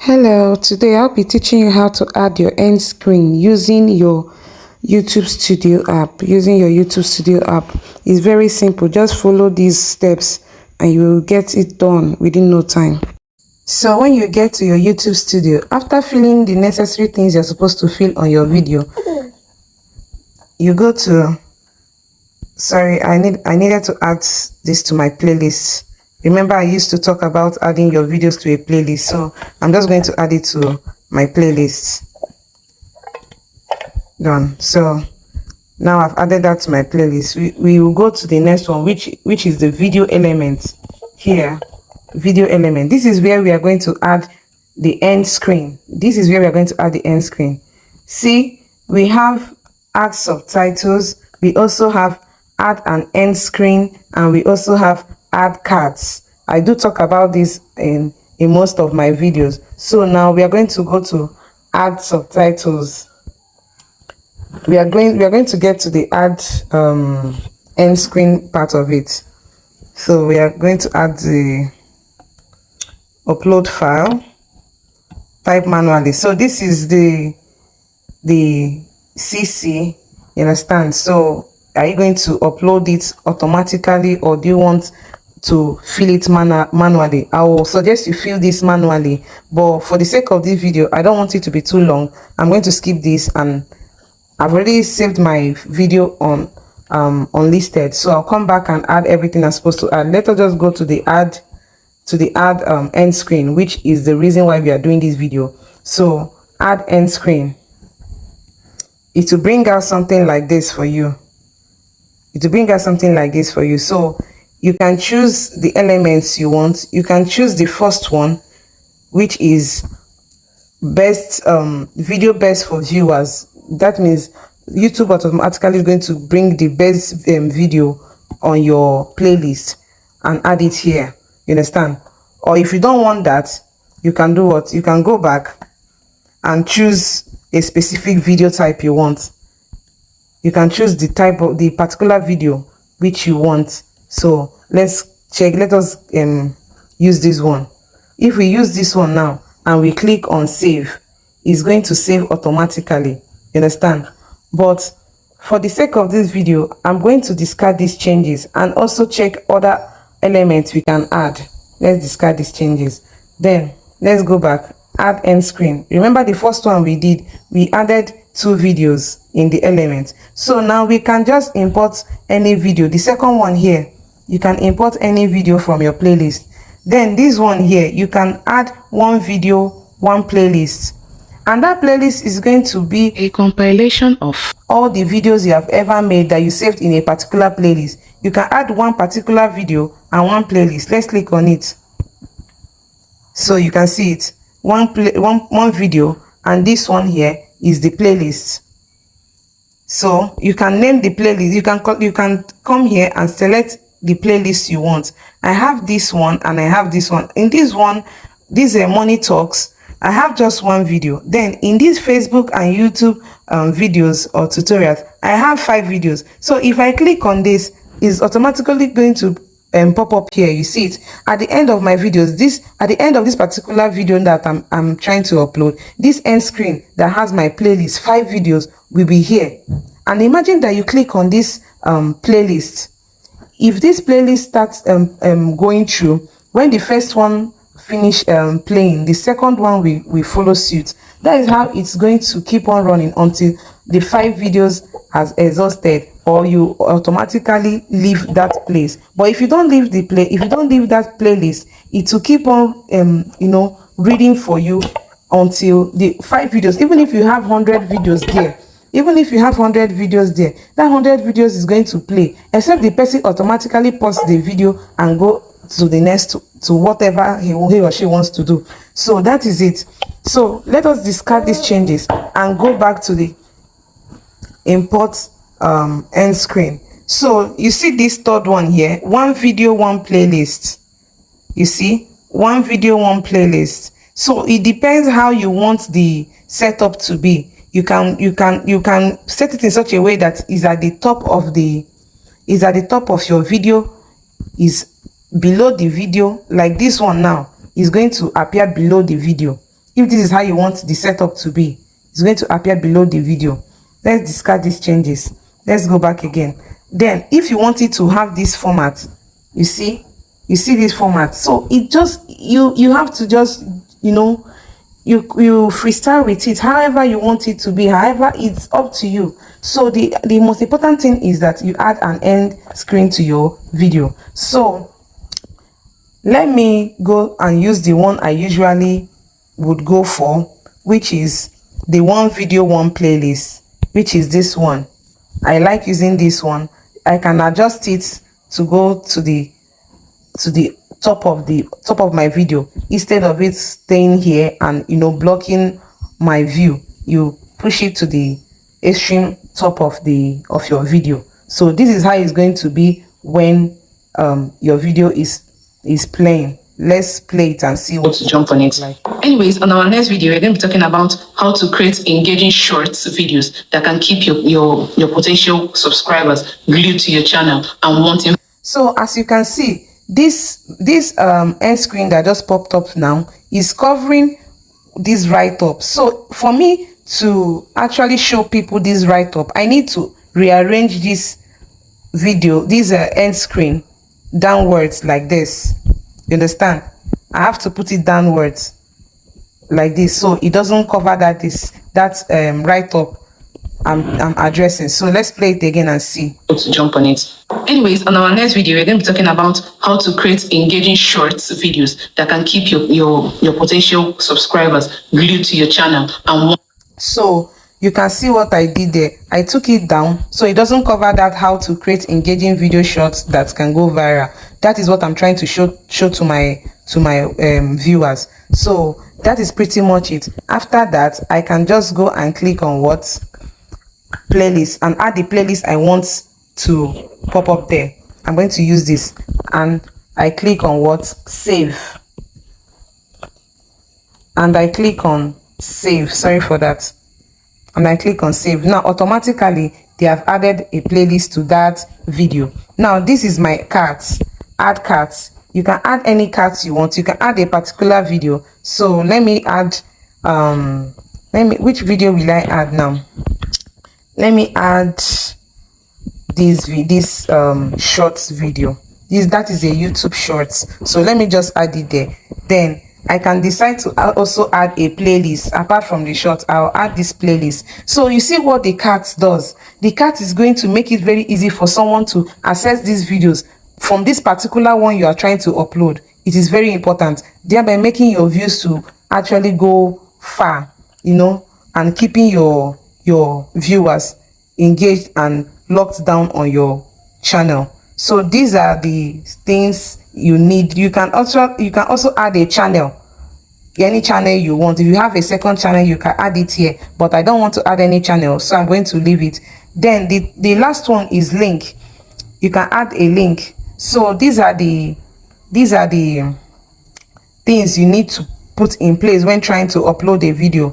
Hello, today I'll be teaching you how to add your end screen using your YouTube Studio app. It's very simple. Just follow these steps and you will get it done within no time. So when you get to your YouTube Studio, after filling the necessary things you're supposed to fill on your video, you go to, I needed to add this to my playlist. Remember, I used to talk about adding your videos to a playlist, so I'm just going to add it to my playlist. Done. So now I've added that to my playlist. We will go to the next one, which is the video element. Here, video element. This is where we are going to add the end screen. See, we have add subtitles. We also have add an end screen, and we also have add cards. I do talk about this in most of my videos. So now we are going to go to add subtitles. We are going to get to the add end screen part of it. So we are going to add the upload file, type manually. So this is the CC, you understand? So are you going to upload it automatically, or do you want to fill it manually? I will suggest you fill this manually, but for the sake of this video, I don't want it to be too long. I'm going to skip this, and I've already saved my video on unlisted, so I'll come back and add everything I'm supposed to add. Let us just go to the add end screen, which is the reason why we are doing this video. So add end screen. It will bring out something like this for you. So you can choose the elements you want. You can choose the first one, which is best video best for viewers. That means YouTube automatically is going to bring the best video on your playlist and add it here. You understand? Or if you don't want that, you can do what? You can go back and choose a specific video type you want. You can choose the type of the particular video which you want. So let's check. Let us use this one. If we use this one now and we click on save, it's going to save automatically. You understand? But for the sake of this video, I'm going to discard these changes and also check other elements we can add. Let's discard these changes. Then let's go back. Add end screen. Remember the first one we did, we added 2 videos in the element. So now we can just import any video. The second one here, you can import any video from your playlist. Then this one here, you can add 1 video, 1 playlist, and that playlist is going to be a compilation of all the videos you have ever made that you saved in a particular playlist. You can add 1 particular video and 1 playlist. Let's click on it so you can see it. One video, and this one here is the playlist. So you can name the playlist. You can come here and select the playlist you want. I have this one and I have this one. In this one, these are money talks. I have just 1 video. Then in this Facebook and YouTube videos or tutorials, I have 5 videos. So if I click on this, it's automatically going to pop up here. You see it at the end of my videos. At the end of this particular video that I'm trying to upload, this end screen that has my playlist, 5 videos, will be here. And imagine that you click on this playlist. If this playlist starts going through, when the first one finish playing, the second one will follow suit. That is how it's going to keep on running until the 5 videos has exhausted, or you automatically leave that place. But if you don't leave that playlist, it will keep on reading for you until the 5 videos. Even if you have 100 videos there, that 100 videos is going to play, except the person automatically pause the video and go to the next, to whatever he or she wants to do. So that is it. So let us discard these changes and go back to the import end screen. So you see this third one here, 1 video, 1 playlist. You see, 1 video, 1 playlist. So it depends how you want the setup to be. You can set it in such a way that is at the top of your video, is below the video. Like this one now is going to appear below the video. If this is how you want the setup to be, it's going to appear below the video. Let's discard these changes. Let's go back again. Then if you want it to have this format, you see this format, so it just you have to just, you know, you freestyle with it however you want it to be. However, it's up to you. So the most important thing is that you add an end screen to your video. So let me go and use the one I usually would go for, which is the one video one playlist, which is this one. I like using this one. I can adjust it to go to the top of my video, instead of it staying here and, you know, blocking my view. You push it to the extreme top of your video. So this is how it's going to be when your video is playing. Let's play it and see what to jump on it like. Anyways, on our next video, we're going to be talking about how to create engaging shorts videos that can keep your potential subscribers glued to your channel and wanting. So as you can see, this end screen that just popped up now is covering this write-up. So for me to actually show people this write-up, I need to rearrange this video, this end screen downwards like this. You understand? I have to put it downwards like this, so it doesn't cover that write-up I'm addressing. So let's play it again and see. To jump on it. Anyways, on our next video, we're going to be talking about how to create engaging shorts videos that can keep your potential subscribers glued to your channel and. So you can see what I did there. I took it down so it doesn't cover that how to create engaging video shorts that can go viral. That is what I'm trying to show to my viewers. So that is pretty much it. After that, I can just go and click on what playlist and add the playlist I want to pop up there. I'm going to use this, and I click on what save, and I click on save. Sorry for that. And I click on save. Now automatically they have added a playlist to that video. Now this is my cards. Add cards. You can add any cards you want. You can add a particular video. So let me add which video will I add now? Let me add this shorts video. That is a YouTube shorts. So let me just add it there. Then I can decide to also add a playlist. Apart from the shorts, I'll add this playlist. So you see what the cart does. The cart is going to make it very easy for someone to access these videos from this particular one you are trying to upload. It is very important, thereby making your views to actually go far, you know, and keeping your viewers engaged and locked down on your channel. So these are the things you need. You can also add a channel, any channel you want. If you have a second channel, you can add it here, but I don't want to add any channel, so I'm going to leave it. Then the last one is link. You can add a link. So these are the things you need to put in place when trying to upload a video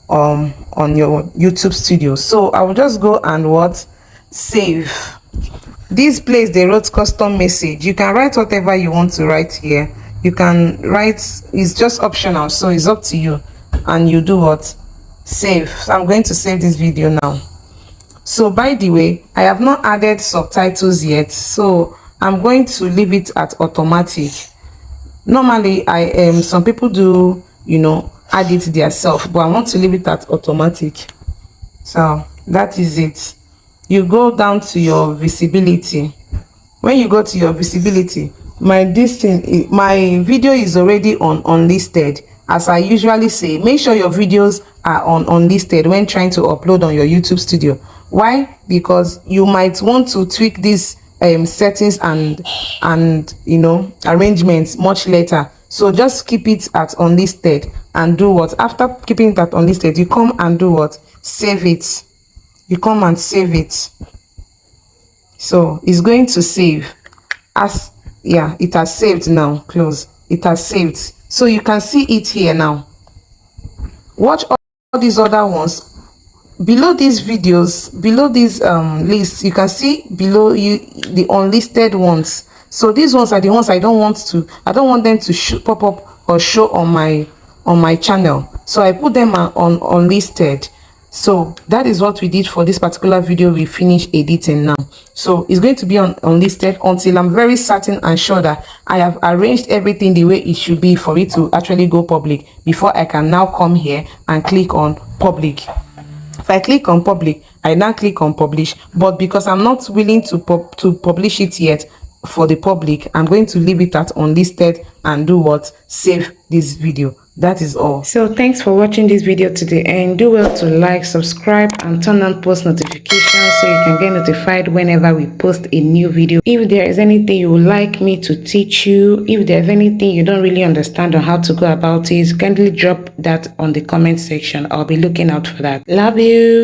on your YouTube studio. So I will just go and what save. This place they wrote custom message. You can write whatever you want to write here. You can write, it's just optional, so it's up to you. And you do what? Save. So I'm going to save this video now. So by the way, I have not added subtitles yet, so I'm going to leave it at automatic. Normally some people do, you know, add it themselves, but I want to leave it at automatic. So that is it. You go down to your visibility. When you go to your visibility, my video is already on unlisted. As I usually say, make sure your videos are on unlisted when trying to upload on your YouTube studio. Why? Because you might want to tweak these settings and you know, arrangements much later. So just keep it at unlisted and do what? After keeping it at unlisted, you come and do what? Save it. You come and save it. So it's going to save. As yeah, it has saved now. Close. It has saved. So you can see it here now. Watch all these other ones. Below these videos, below these lists, you can see below you the unlisted ones. So these ones are the ones I don't want them to pop up or show on my on my channel. So I put them on unlisted. So that is what we did for this particular video we finished editing now. So it's going to be on unlisted until I'm very certain and sure that I have arranged everything the way it should be for it to actually go public, before I can now come here and click on public. If I click on public, I now click on publish, but because I'm not willing to publish it yet for the public, I'm going to leave it at unlisted and do what? Save this video. That is all. So thanks for watching this video today, and do well to like, subscribe, and turn on post notifications so you can get notified whenever we post a new video. If there is anything you would like me to teach you, if there's anything you don't really understand on how to go about it, kindly drop that on the comment section. I'll be looking out for that. Love you.